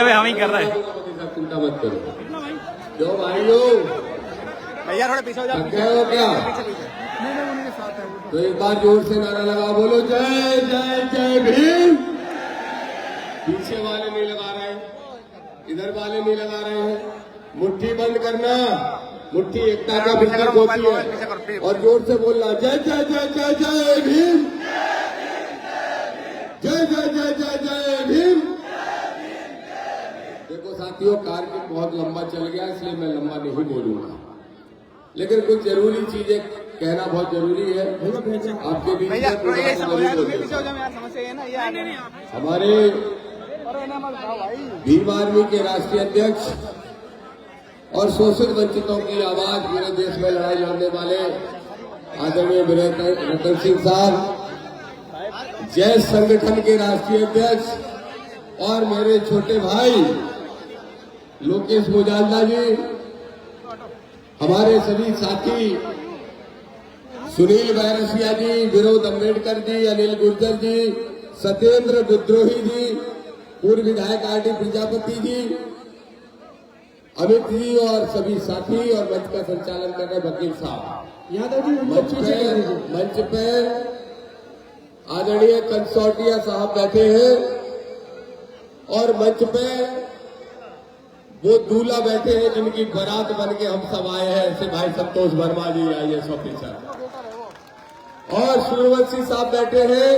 हम ही कर रहे हैं। चिंता मत करो। जो भाइयों भैया थोड़ा पीछे हो जाओ। गए हो क्या? तो एक बार जोर से नारा लगा, बोलो जय जय जय भीम। पीछे वाले नहीं लगा रहे, इधर वाले नहीं लगा रहे हैं। मुट्ठी बंद करना, मुट्ठी एकता का प्रतीक होती है। और जोर से बोलना, जय जय जय जय जय भीम, जय जय जय जय जय भीम। देखो साथियों, कार्यक्रम बहुत लंबा चल गया, इसलिए मैं लंबा नहीं बोलूंगा, लेकिन कुछ जरूरी चीजें कहना बहुत जरूरी है आपके बीच में। हमारे भीम आर्मी के राष्ट्रीय अध्यक्ष और शोषित वंचितों की आवाज पूरे देश में लड़ाई लड़ने वाले आदरणीय रतन सिंह साहब, जय संगठन के राष्ट्रीय अध्यक्ष और मेरे छोटे भाई लोकेश मुजालदा जी, हमारे सभी साथी सुनील बैरसिया जी, विनोद अम्बेडकर जी, अनिल गुर्जर जी, सत्येंद्र विद्रोही जी, पूर्व विधायक आर.डी. प्रजापति जी, अमित जी और सभी साथी, और मंच का संचालन कर रहे वकील साहब। मंच पे आदरणीय कंसोटिया साहब बैठे हैं, और मंच पे वो दूल्हा बैठे हैं जिनकी बारात बन के हम सब आए हैं, ऐसे भाई संतोष वर्मा जी IAS ऑफिसर, और सूर्यवंशी साहब बैठे हैं।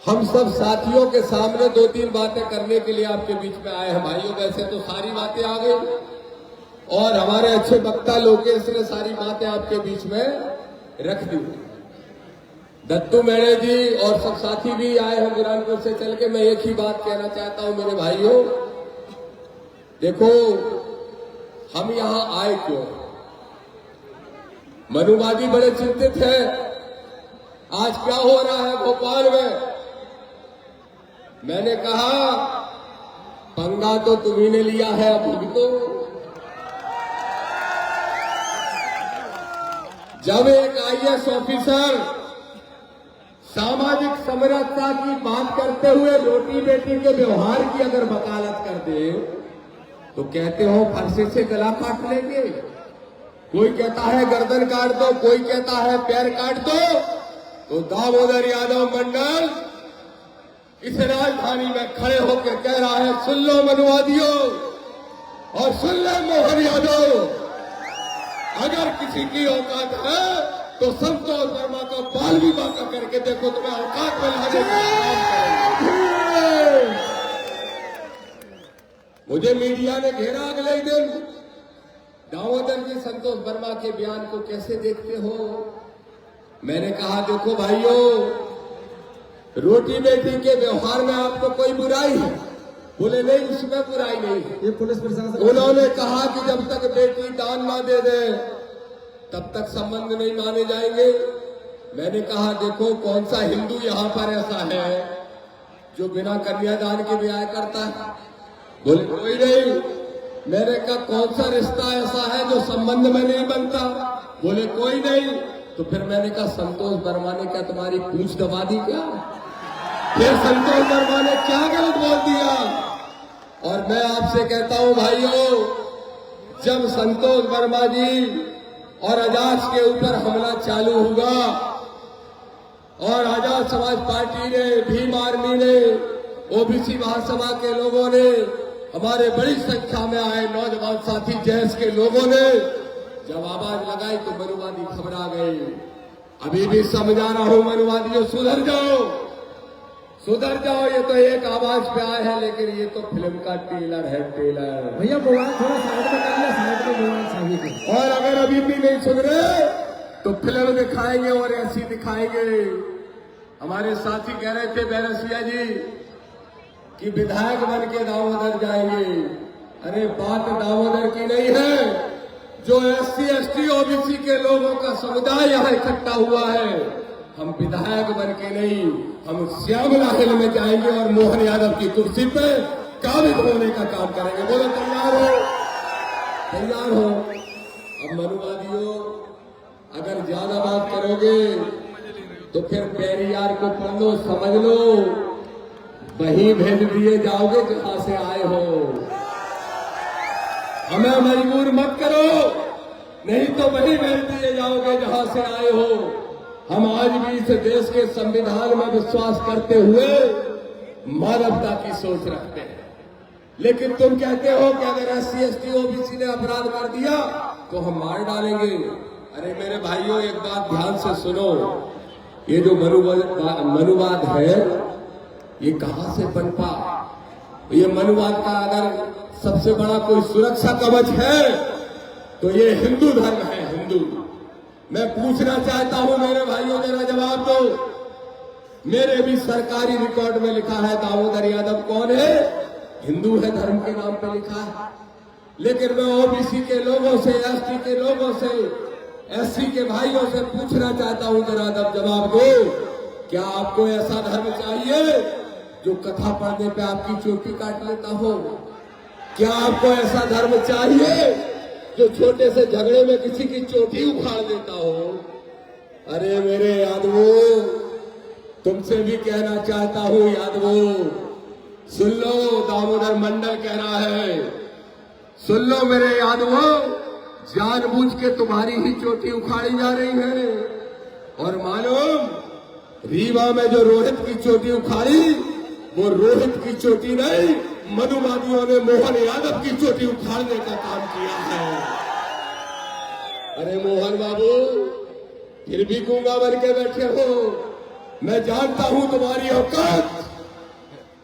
हम सब साथियों के सामने दो तीन बातें करने के लिए आपके बीच में आए हैं भाइयों। वैसे तो सारी बातें आ गई, और हमारे अच्छे वक्ता लोकेश ने सारी बातें आपके बीच में रख दी। दत्तू मेड़े जी और सब साथी भी आए हैं बुरहानपुर से चल के। मैं एक ही बात कहना चाहता हूं मेरे भाइयों, देखो हम यहां आए क्यों? मनुवादी बड़े चिंतित हैं, आज क्या हो रहा है भोपाल में। मैंने कहा पंगा तो तुम्ही ने लिया है, अब तो जब एक IAS ऑफिसर सामाजिक समरसता की बात करते हुए रोटी बेटी के व्यवहार की अगर वकालत कर दे तो कहते हो फरसे से गला काट लेंगे। कोई कहता है गर्दन काट दो, कोई कहता है पैर काट दो। तो दामोदर यादव मंडल इस राजधानी में खड़े होकर कह रहा है, सुन लो मनुवादियों और सुन ले मोहन यादव, अगर किसी की औकात है तो संतोष वर्मा का बाल विवाह का करके देखो, तुम्हें औकात में लाने का काम करेंगे। मुझे मीडिया ने घेरा अगले ही दिन, दामोदर जी संतोष वर्मा के बयान को कैसे देखते हो? मैंने कहा देखो भाइयों, रोटी बेटी के व्यवहार में आपको कोई बुराई है? बोले नहीं, उसमें बुराई नहीं है। ये पुलिस प्रशासन, उन्होंने कहा कि जब तक बेटी दान ना दे दे तब तक संबंध नहीं माने जाएंगे। मैंने कहा देखो, कौन सा हिंदू यहाँ पर ऐसा है जो बिना कन्यादान के ब्याह करता है? बोले कोई नहीं। मैंने कहा कौन सा रिश्ता ऐसा है जो संबंध में नहीं बनता? बोले कोई नहीं। तो फिर मैंने कहा संतोष वर्मा ने क्या तुम्हारी पूंछ दबा दी क्या? फिर संतोष वर्मा ने क्या गलत बोल दिया? और मैं आपसे कहता हूं भाइयों, जब संतोष वर्मा जी और आजाद के ऊपर हमला चालू हुआ और आजाद समाज पार्टी ने, भीम आर्मी ने, OBC महासभा के लोगों ने, हमारे बड़ी संख्या में आए नौजवान साथी जैस के लोगों ने जब आवाज लगाई तो मनुवादी घबरा गए। अभी भी समझा रहा हूं मनुवादियों, सुधर जाओ, सुधर जाओ। ये तो एक आवाज पे आए हैं, लेकिन ये तो फिल्म का टेलर है, टेलर। भैया मोबाइल थोड़ा साइड में कर लिया, साइड में मोबाइल चाहिए। और अगर अभी भी नहीं सुन रहे तो फिल्म दिखाएंगे और ऐसी दिखाएंगे। हमारे साथी कह रहे थे बैरसिया जी कि विधायक बन के दामोदर जाएंगे। अरे बात दामोदर की नहीं है, जो SC ST OBC के लोगों का समुदाय यहाँ इकट्ठा हुआ है। हम विधायक बन के नहीं, हम श्यामला हिल में जाएंगे और मोहन यादव की कुर्सी पे काबिज होने का काम करेंगे। बोलो तैयार हो? तैयार हो? अब मनुवादियों, अगर ज्यादा बात करोगे तो फिर पेरियार को पढ़ लो, समझ लो। वहीं भेज दिए जाओगे जहां से आए हो। हमें मजबूर मत करो, नहीं तो वहीं भेज दिए जाओगे जहां से आए हो। हम आज भी इस देश के संविधान में विश्वास करते हुए मानवता की सोच रखते हैं। लेकिन तुम कहते हो कि अगर SC ST OBC ने अपराध कर दिया तो हम मार डालेंगे। अरे मेरे भाइयों, एक बात ध्यान से सुनो, ये जो मनुवाद है ये कहां से पनपा? ये मनुवाद का अगर सबसे बड़ा कोई सुरक्षा कवच है तो ये हिंदू धर्म है, हिंदू। मैं पूछना चाहता हूं मेरे भाइयों, जरा जवाब दो। मेरे भी सरकारी रिकॉर्ड में लिखा है दामोदर यादव कौन है? हिंदू है, धर्म के नाम पे लिखा है। लेकिन मैं OBC के लोगों से, ST के लोगों से, SC के भाइयों से पूछना चाहता हूं, जरा जवाब दो। क्या आपको ऐसा धर्म चाहिए जो कथा पढ़ने पे आपकी चोटी काट लेता हो? क्या आपको ऐसा धर्म चाहिए जो छोटे से झगड़े में किसी की चोटी उखाड़ देता हो? अरे मेरे यादवों, तुमसे भी कहना चाहता हूं यादवों, सुन लो, दामोदर मंडल कह रहा है, सुन लो मेरे यादवों, जानबूझ के तुम्हारी ही चोटी उखाड़ी जा रही है। और मालूम, रीवा में जो रोहित की चोटी उखाड़ी, वो रोहित की चोटी नहीं, मनुवादियों ने मोहन यादव की चोटी उखाड़ने का काम किया है। अरे मोहन बाबू, फिर भी गूंगा बन के बैठे हो। मैं जानता हूं तुम्हारी औकात,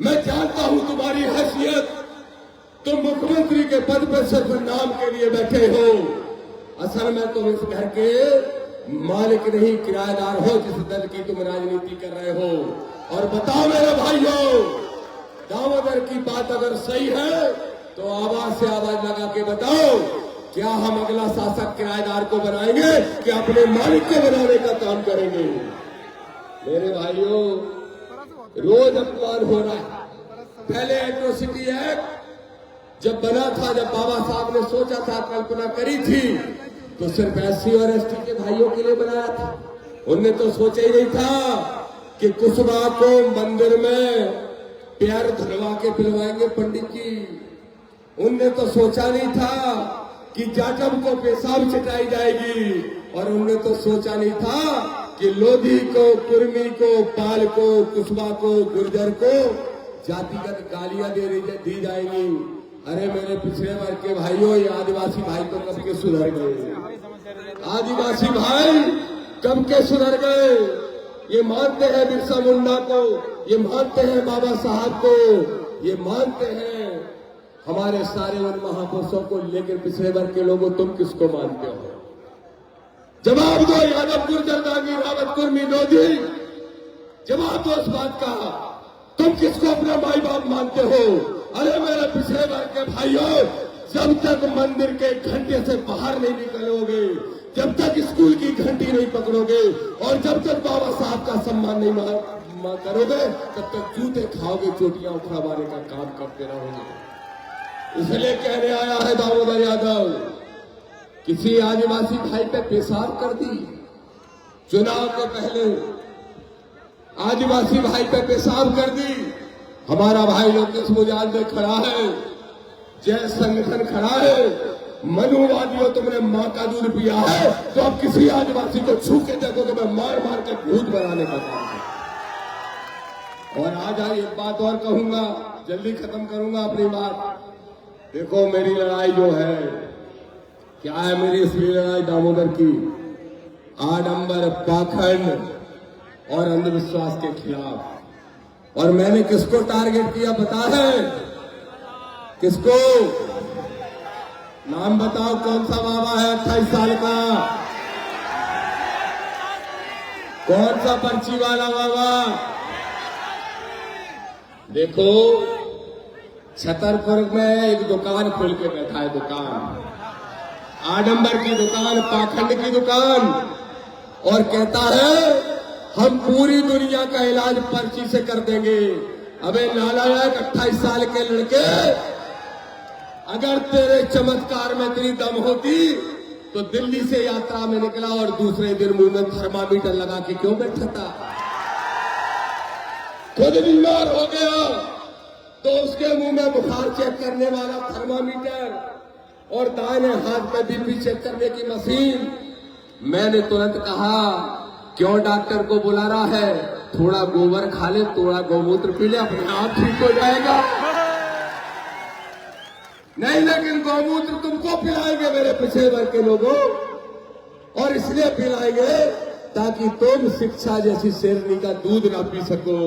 मैं जानता हूं तुम्हारी हैसियत। तुम मुख्यमंत्री के पद पर सिर्फ नाम के लिए बैठे हो। असल में तुम इस घर के मालिक नहीं, किराएदार हो, जिस दल की तुम राजनीति कर रहे हो। और बताओ मेरे भाइयों, दामोदर की बात अगर सही है तो आवाज से आवाज लगा के बताओ, क्या हम अगला शासक किराएदार को बनाएंगे कि अपने मालिक को बनाने का काम करेंगे? मेरे भाइयों, रोज अपमान हो रहा है। पहले एट्रोसिटी एक्ट जब बना था, जब बाबा साहब ने सोचा था, कल्पना करी थी, तो सिर्फ SC और ST के भाइयों के लिए बनाया था। उनने तो सोचा ही नहीं था कि कुशवाहा को मंदिर में पैर धुलवा के पिलवाएंगे पंडित जी। उनने तो सोचा नहीं था कि जाटव को पेशाब चिटाई जाएगी। और उनने तो सोचा नहीं था कि लोधी को, कुर्मी को, पाल को, कुशवाहा को, गुर्जर को जातिगत गालियां दी जाएंगी। अरे मेरे पिछड़े वर्ग के भाइयों, ये आदिवासी भाई तो कब के सुधर गए? आदिवासी भाई कब के सुधर गए? ये मानते हैं बिरसा मुंडा को, ये मानते हैं बाबा साहब को, ये मानते हैं हमारे सारे उन महापुरुषों को। लेकिन पिछड़े वर्ग के लोगों, तुम किसको मानते हो? जवाब दो यादव, गुर्जर, दांगी, रावत, कुर्मी, लोधी, जवाब दो इस बात का। तुम किसको अपना माई बाप मानते हो? अरे मेरे पिछड़े वर्ग के भाइयों, जब तक मंदिर के घंटे से बाहर नहीं निकलोगे, जब तक स्कूल की घंटी नहीं पकड़ोगे, और जब तक बाबा साहब का सम्मान नहीं करोगे, तब तक जूते खाओगे, चोटियां उखड़वाने का काम करते रहोगे। इसलिए कहने आया है दामोदर यादव, किसी आदिवासी भाई पे पेशाब कर दी चुनाव के पहले, आदिवासी भाई पे पेशाब कर दी। हमारा भाई लोकेश मुजाहिद खड़ा है, जय संगठन खड़ा है। मनुवादियों, तुमने मां का दूध पिया है तो अब किसी आदिवासी को छू के देखो तो मैं मार मार के भूत बनाने का काम है। और आज एक बात और कहूंगा, जल्दी खत्म करूंगा अपनी बात। देखो, मेरी लड़ाई जो है, क्या है मेरी असली लड़ाई? दामोदर की आडंबर, पाखंड और अंधविश्वास के खिलाफ। और मैंने किसको टारगेट किया पता है? किसको? नाम बताओ, कौन सा बाबा है 28 साल का? कौन सा पर्ची वाला बाबा? देखो, छतरपुर में एक दुकान खोल के बैठा है, दुकान, आडंबर की दुकान, पाखंड की दुकान, और कहता है हम पूरी दुनिया का इलाज पर्ची से कर देंगे। अबे नालायक 28 साल के लड़के, अगर तेरे चमत्कार में तेरी दम होती तो दिल्ली से यात्रा में निकला और दूसरे दिन मुंह में थर्मामीटर लगा के क्यों बैठा था? खुद बीमार हो गया तो उसके मुंह में बुखार चेक करने वाला थर्मामीटर और दाहिने हाथ में बीपी चेक करने की मशीन। मैंने तुरंत कहा, क्यों डॉक्टर को बुला रहा है? थोड़ा गोबर खा ले, थोड़ा गौमूत्र पी ले, अपने आप ठीक हो जाएगा। नहीं, लेकिन गौमूत्र तुमको पिलाएंगे मेरे पिछड़े वर्ग के लोगों, और इसलिए पिलाएंगे ताकि तुम शिक्षा जैसी शेरनी का दूध ना पी सको।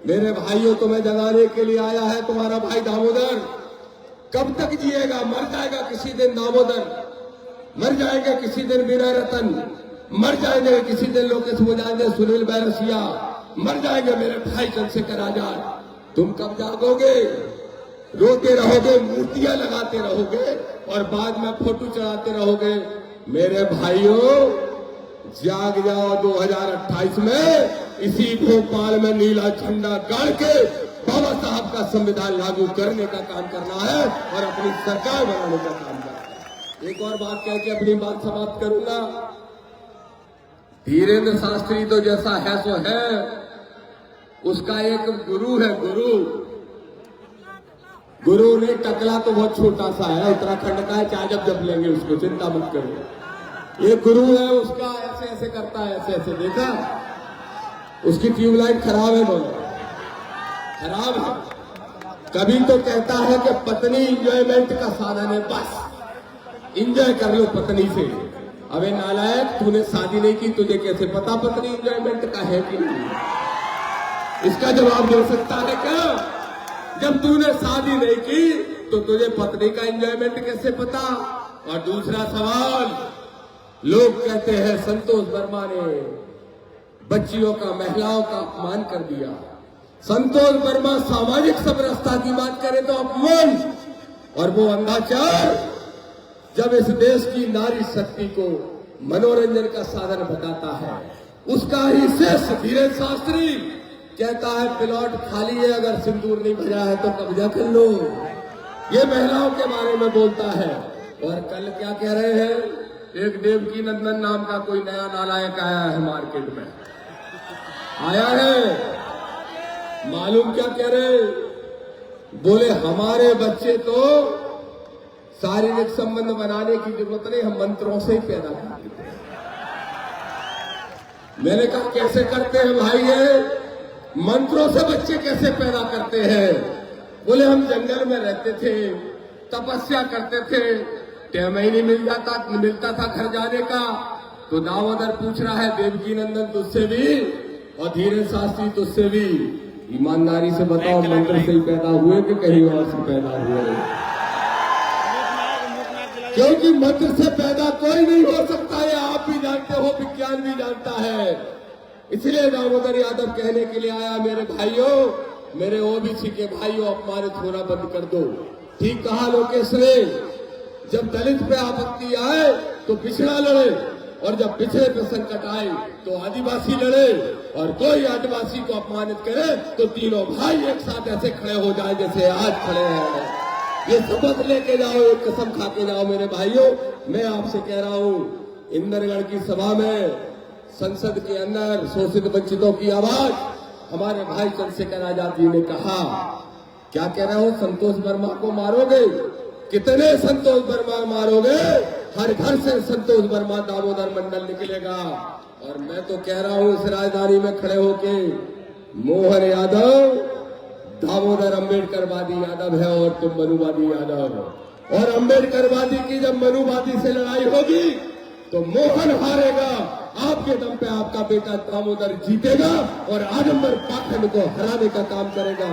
मेरे भाइयों, तुम्हें जगाने के लिए आया है तुम्हारा भाई दामोदर। कब तक जिएगा? मर जाएगा किसी दिन दामोदर, मर जाएंगे किसी दिन विनय रतन, मर जाएंगे किसी दिन लोकेश मुजाहिद, सुनील बैरसिया, मर जाएंगे मेरे भाई चंद्रशेखर आजाद। तुम कब जागोगे? रोते रहोगे, मूर्तियां लगाते रहोगे और बाद में फोटो चढ़ाते रहोगे। मेरे भाइयों, जाग जाओ। 2028 में इसी भोपाल में नीला झंडा गाड़ के बाबा साहब का संविधान लागू करने का काम करना है और अपनी सरकार बनाने का काम करना है। एक और बात कह के अपनी बात समाप्त करूंगा। धीरेन्द्र शास्त्री तो जैसा है सो है, उसका एक गुरु है। गुरु ने टकला तो बहुत छोटा सा है, उत्तराखंड का है, चाहे जब लेंगे उसको, चिंता मत करो। एक गुरु है उसका, ऐसे ऐसे करता है, ऐसे ऐसे, देखा? उसकी ट्यूबलाइट खराब है, बोलो खराब है। कभी तो कहता है कि पत्नी इंजॉयमेंट का साधन है, बस इंजॉय कर लो पत्नी से। अबे नालायक, तूने शादी नहीं की, तुझे कैसे पता पत्नी इंजॉयमेंट का है कि नहीं? इसका जवाब दे सकता है क्या? जब तूने शादी नहीं की तो तुझे पत्नी का एंजॉयमेंट कैसे पता? और दूसरा सवाल, लोग कहते हैं संतोष वर्मा ने बच्चियों का, महिलाओं का अपमान कर दिया। संतोष वर्मा सामाजिक समरसता की बात करे तो अपमान, और वो अंधाचार जब इस देश की नारी शक्ति को मनोरंजन का साधन बताता है। उसका ही शेष धीरेन्द्र शास्त्री कहता है प्लॉट खाली है, अगर सिंदूर नहीं भरा है तो कब्जा कर लो। ये महिलाओं के बारे में बोलता है। और कल क्या कह रहे हैं? एक देवकी नंदन नाम का कोई नया नालायक आया है मार्केट में, आया है। मालूम क्या कह रहे? बोले हमारे बच्चे तो शारीरिक संबंध बनाने की जरूरत नहीं, हम मंत्रों से ही पैदा करते हैं। मैंने कहा कैसे करते हैं भाई? ये मंत्रों से बच्चे कैसे पैदा करते हैं? बोले हम जंगल में रहते थे, तपस्या करते थे, टाइम ही नहीं मिलता था घर जाने का। तो दामोदर पूछ रहा है देवकी नंदन तुझसे भी और धीरेन्द्र शास्त्री तुझसे भी, ईमानदारी से बताओ मंत्र से ही पैदा हुए कि कहीं और से पैदा हुए? क्योंकि मंत्र से पैदा कोई नहीं हो सकता है, आप भी जानते हो, विज्ञान भी जानता है। इसलिए दामोदर यादव कहने के लिए आया, मेरे भाइयों, मेरे ओबीसी के भाइयों, अपमानित होना बंद कर दो। ठीक कहा लोकेश ने, जब दलित पे आपत्ति आए तो पिछड़ा लड़े, और जब पिछड़े पे संकट आए तो आदिवासी लड़े, और कोई आदिवासी को अपमानित करे तो तीनों भाई एक साथ ऐसे खड़े हो जाए जैसे आज खड़े हैं। ये शपथ लेके जाओ, एक कसम खा के जाओ मेरे भाइयों। मैं आपसे कह रहा हूं, इंदरगढ़ की सभा में, संसद के अंदर शोषित वंचितों की आवाज हमारे भाई चंद्रशेखर आजाद जी ने कहा। क्या कह रहे हो? संतोष वर्मा को मारोगे? कितने संतोष वर्मा मारोगे? हर घर से संतोष वर्मा दामोदर मंडल निकलेगा। और मैं तो कह रहा हूं इस राजधानी में खड़े होके, मोहन यादव दामोदर अम्बेडकरवादी यादव है और तुम मनुवादी यादव। और अम्बेडकरवादी की जब मनुवादी से लड़ाई होगी तो मोहन हारेगा, आपके दम पे आपका बेटा दामोदर जीतेगा और आडंबर पाखंड को हराने का काम करेगा।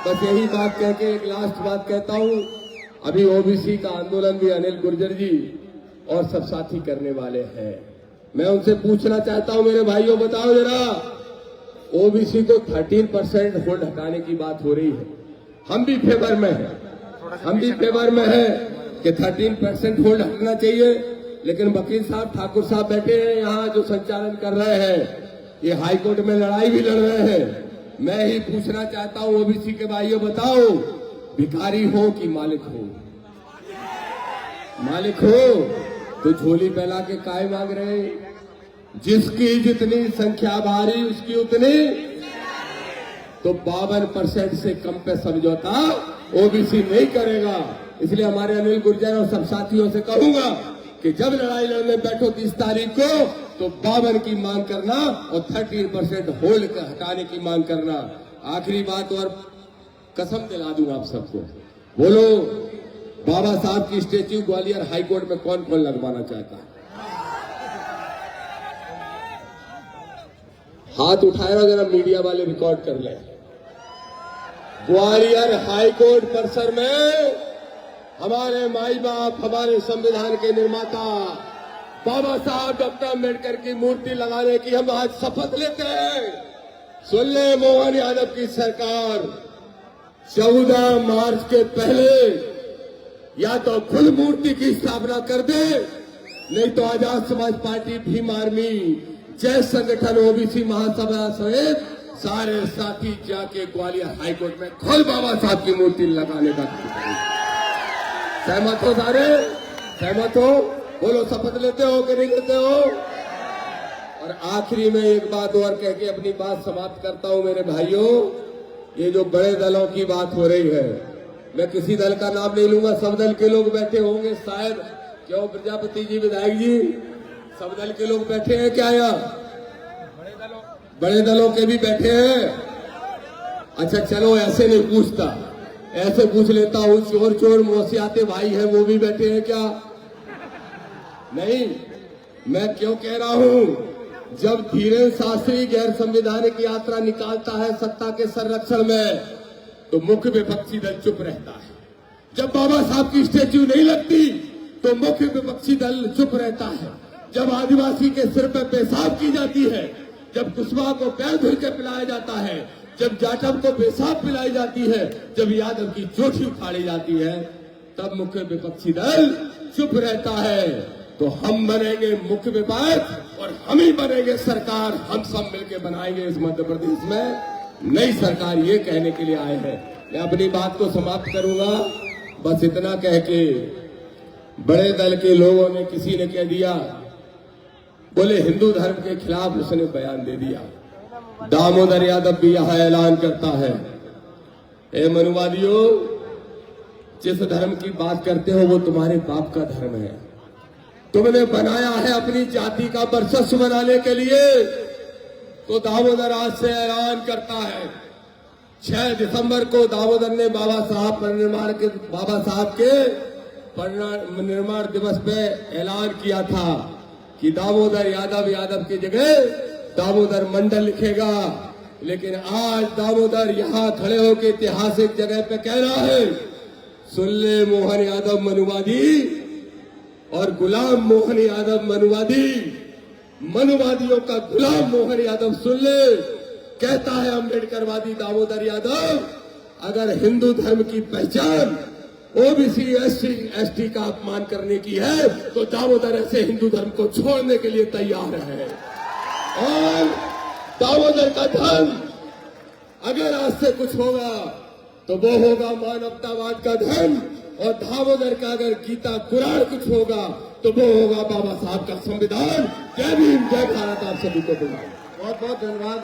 बस यही बात कह के एक लास्ट बात कहता हूं। अभी ओबीसी का आंदोलन भी अनिल गुर्जर जी और सब साथी करने वाले हैं। मैं उनसे पूछना चाहता हूं, मेरे भाइयों बताओ जरा, ओबीसी को 13% होल्ड हटाने की बात हो रही है। हम भी फेवर में हैं, हम भी फेवर में हैं कि 13% होल्ड हटना चाहिए। लेकिन वकील साहब, ठाकुर साहब बैठे हैं यहाँ जो संचालन कर रहे हैं, ये हाईकोर्ट में लड़ाई भी लड़ रहे हैं। मैं ही पूछना चाहता हूँ ओबीसी के भाइयों, बताओ भिखारी हो कि मालिक हो? मालिक हो तो झोली फैला के काय मांग रहे? जिसकी जितनी संख्या भारी उसकी उतनी। तो 52% से कम पे समझौता ओबीसी नहीं करेगा। इसलिए हमारे अनिल गुर्जर और सब साथियों से कहूंगा कि जब लड़ाई लड़ने बैठो 30 तारीख को तो 52 की मांग करना और 13% होल्ड हटाने की मांग करना। आखिरी बात और कसम दिला दूंगा आप सबको, बोलो बाबा साहब की स्टेच्यू ग्वालियर हाईकोर्ट में कौन कौन लगवाना चाहता है? हाथ उठाएगा, जरा मीडिया वाले रिकॉर्ड कर ले। ग्वालियर हाईकोर्ट परिसर में हमारे माई बाप, हमारे संविधान के निर्माता बाबा साहब डॉक्टर अम्बेडकर की मूर्ति लगाने की हम आज शपथ लेते हैं। सुन ले मोहन यादव की सरकार, 14 मार्च के पहले या तो खुद मूर्ति की स्थापना कर दे, नहीं तो आजाद समाज पार्टी, भीम आर्मी, जय संगठन, ओबीसी महासभा सहित सारे साथी जाके ग्वालियर हाईकोर्ट में खुद बाबा साहब की मूर्ति लगाने का सहमत हो? सारे सहमत हो? बोलो शपथ लेते हो कि नहीं लेते हो? और आखिरी में एक बात और कह के अपनी बात समाप्त करता हूं मेरे भाइयों। ये जो बड़े दलों की बात हो रही है, मैं किसी दल का नाम नहीं लूंगा, सब दल के लोग बैठे होंगे शायद। क्यों प्रजापति जी, विधायक जी, सब दल के लोग बैठे हैं क्या यहाँ? बड़े दलों के भी बैठे हैं? अच्छा चलो, ऐसे नहीं पूछता, ऐसे पूछ लेता हूं, चोर चोर मौसियाते भाई हैं वो भी बैठे हैं क्या? नहीं। मैं क्यों कह रहा हूं, जब धीरेन्द्र शास्त्री गैर संवैधानिक यात्रा निकालता है सत्ता के संरक्षण में, तो मुख्य विपक्षी दल चुप रहता है। जब बाबा साहब की स्टेच्यू नहीं लगती तो मुख्य विपक्षी दल चुप रहता है। जब आदिवासी के सिर पर पेशाब की जाती है, जब कुशवाहा को पैर धुल के पिलाया जाता है, जब जाटव को पेशाब पिलाई जाती है, जब यादव की चोटी उखाड़ी जाती है, तब मुख्य विपक्षी दल चुप रहता है। तो हम बनेंगे मुख्य विपक्ष और हम ही बनेंगे सरकार। हम सब मिलकर बनाएंगे इस मध्य प्रदेश में नई सरकार, ये कहने के लिए आए हैं। मैं अपनी बात को समाप्त करूंगा, बस इतना कह के, बड़े दल के लोगों ने, किसी ने कह दिया, बोले हिंदू धर्म के खिलाफ उसने बयान दे दिया। दामोदर यादव भी यहां ऐलान करता है, ए मनुवादियों, जिस धर्म की बात करते हो वो तुम्हारे बाप का धर्म है। तुमने बनाया है अपनी जाति का वर्चस्व बनाने के लिए, तो दामोदर आज से ऐलान करता है। 6 दिसंबर को दामोदर ने बाबा साहब के परिनिर्वाण दिवस पे ऐलान किया था कि दामोदर यादव की जगह दामोदर मंडल लिखेगा। लेकिन आज दामोदर यहां खड़े होकर ऐतिहासिक जगह पे कह रहा है, सुन ले मोहन यादव मनुवादी और गुलाम मोहन यादव मनुवादी, मनुवादियों का गुलाम मोहन यादव सुन ले, कहता है अम्बेडकरवादी दामोदर यादव, अगर हिंदू धर्म की पहचान ओबीसी एसटी का अपमान करने की है तो दामोदर ऐसे हिंदू धर्म को छोड़ने के लिए तैयार है। और दामोदर का धर्म अगर आज से कुछ होगा तो वो होगा मानवतावाद का धर्म, और दामोदर का अगर गीता कुरान कुछ होगा तो वो होगा बाबा साहब का संविधान। जय भीम, जय भारत। आप सभी को बहुत बहुत धन्यवाद।